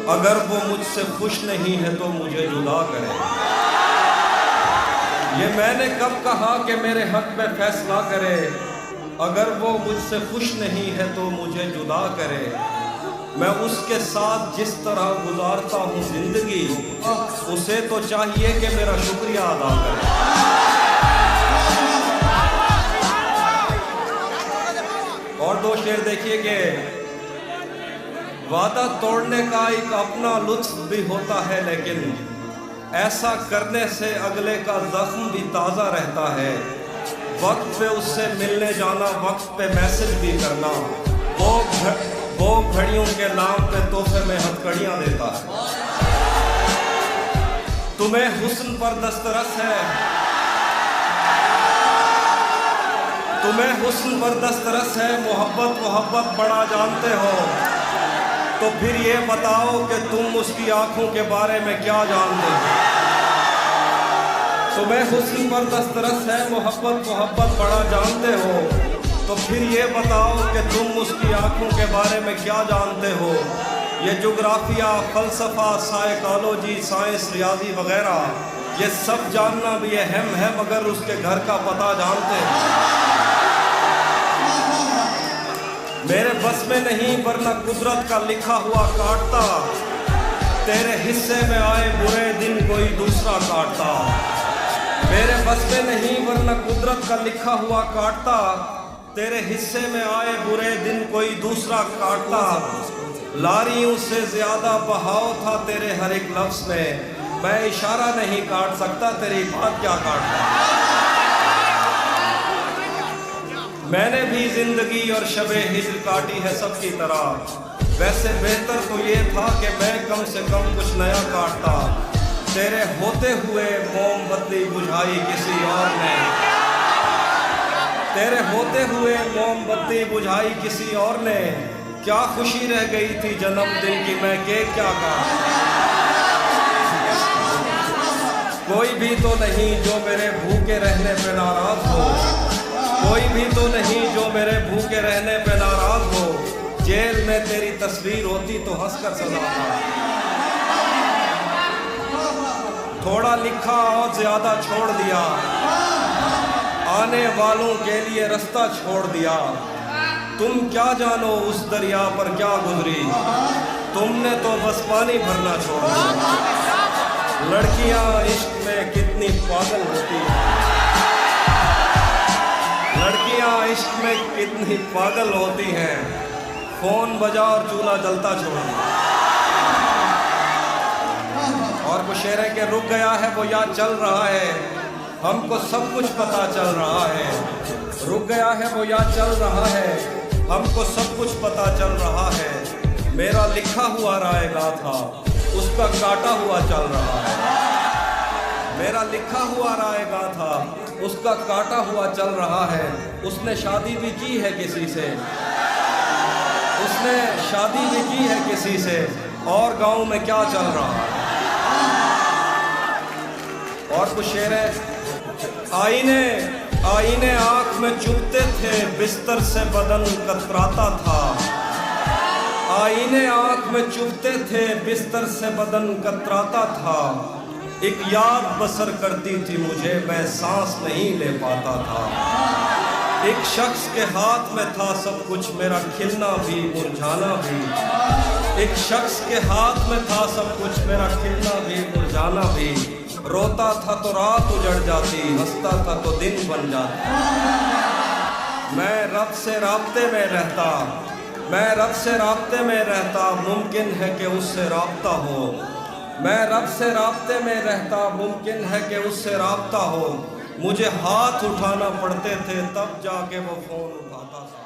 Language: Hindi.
अगर वो मुझसे खुश नहीं है तो मुझे जुदा करे। ये मैंने कब कहा कि मेरे हक में फैसला करे। अगर वो मुझसे खुश नहीं है तो मुझे जुदा करे। मैं उसके साथ जिस तरह गुजारता हूँ जिंदगी, उसे तो चाहिए कि मेरा शुक्रिया अदा करे। और दो शेर देखिए कि वादा तोड़ने का एक अपना लुत्फ भी होता है, लेकिन ऐसा करने से अगले का जख्म भी ताज़ा रहता है। वक्त पे उससे मिलने जाना, वक्त पे मैसेज भी करना, वो घड़ियों के नाम पे तोहफे में हथकड़ियाँ देता है। तुम्हें हुस्न पर दस्तरस है, तुम्हें हुस्न पर दस्तरस है, मोहब्बत बड़ा जानते हो, तो फिर ये बताओ कि तुम उसकी आंखों के बारे में क्या जानते हो। तुम्हें हुस्न पर दस्तरस है, मोहब्बत बड़ा जानते हो, तो फिर ये बताओ कि तुम उसकी आंखों के बारे में क्या जानते हो। ये जोग्राफिया, फ़लसफ़ा, साइकोलॉजी, साइंस, रियाजी वगैरह, ये सब जानना भी अहम है, मगर उसके घर का पता जानते हैं। मेरे बस में नहीं वरना कुदरत का लिखा हुआ काटता, तेरे हिस्से में आए बुरे दिन कोई दूसरा काटता। मेरे बस में नहीं वरना कुदरत का लिखा हुआ काटता, तेरे हिस्से में आए बुरे दिन कोई दूसरा काटता। लारियों से ज्यादा बहाव था तेरे हर एक लफ्ज़ में, मैं इशारा नहीं काट सकता, तेरी बात क्या काटता। मैंने भी जिंदगी और शबे हिज्र काटी है सबकी तरह, वैसे बेहतर तो ये था कि मैं कम से कम कुछ नया काटता। तेरे होते हुए मोमबत्ती बुझाई किसी और ने, तेरे होते हुए मोमबत्ती बुझाई किसी और ने, क्या खुशी रह गई थी जन्मदिन की, मैं केक क्या काटा। कोई भी तो नहीं जो मेरे भूखे रहने पे नाराज हो, कोई भी तो नहीं जो मेरे भूखे रहने पे नाराज हो। जेल में तेरी तस्वीर होती तो हंसकर सजाता। थोड़ा लिखा और ज्यादा छोड़ दिया, आने वालों के लिए रास्ता छोड़ दिया। तुम क्या जानो उस दरिया पर क्या गुजरी, तुमने तो बस पानी भरना छोड़ दिया। लड़कियां इश्क में कितनी पागल होती हैं, लड़कियां इश्क में कितनी पागल होती हैं। फोन बजा और चूल्हा जलता छोड़ा। और कुछ शेर है कि रुक गया है वो याद चल रहा है, हमको सब कुछ पता चल रहा है। रुक गया है वो याद चल रहा है, हमको सब कुछ पता चल रहा है। मेरा लिखा हुआ रायगा था, उसका काटा हुआ चल रहा है। मेरा लिखा हुआ रायगा था, उसका काटा हुआ चल रहा है। उसने शादी भी की है किसी से, उसने शादी भी की है किसी से, और गांव में क्या चल रहा है। और कुछ शेर है, आईने आंख में चुभते थे, बिस्तर से बदन कतराता था। आईने आंख में चुभते थे, बिस्तर से बदन कतराता था। एक याद बसर करती थी मुझे, मैं सांस नहीं ले पाता था। एक शख्स के हाथ में था सब कुछ, मेरा खिलना भी मुरझाना भी। एक शख्स के हाथ में था सब कुछ, मेरा खिलना भी मुरझाना भी। रोता था तो रात उजड़ जाती, हंसता था तो दिन बन जाता। मैं रब से राब्ते में रहता, मैं रब से राब्ते में रहता, मुमकिन है कि उससे राब्ता हो। मैं रब से राब्ते में रहता, मुमकिन है कि उससे राब्ता हो। मुझे हाथ उठाना पड़ते थे तब जाके वो फ़ोन उठाता था।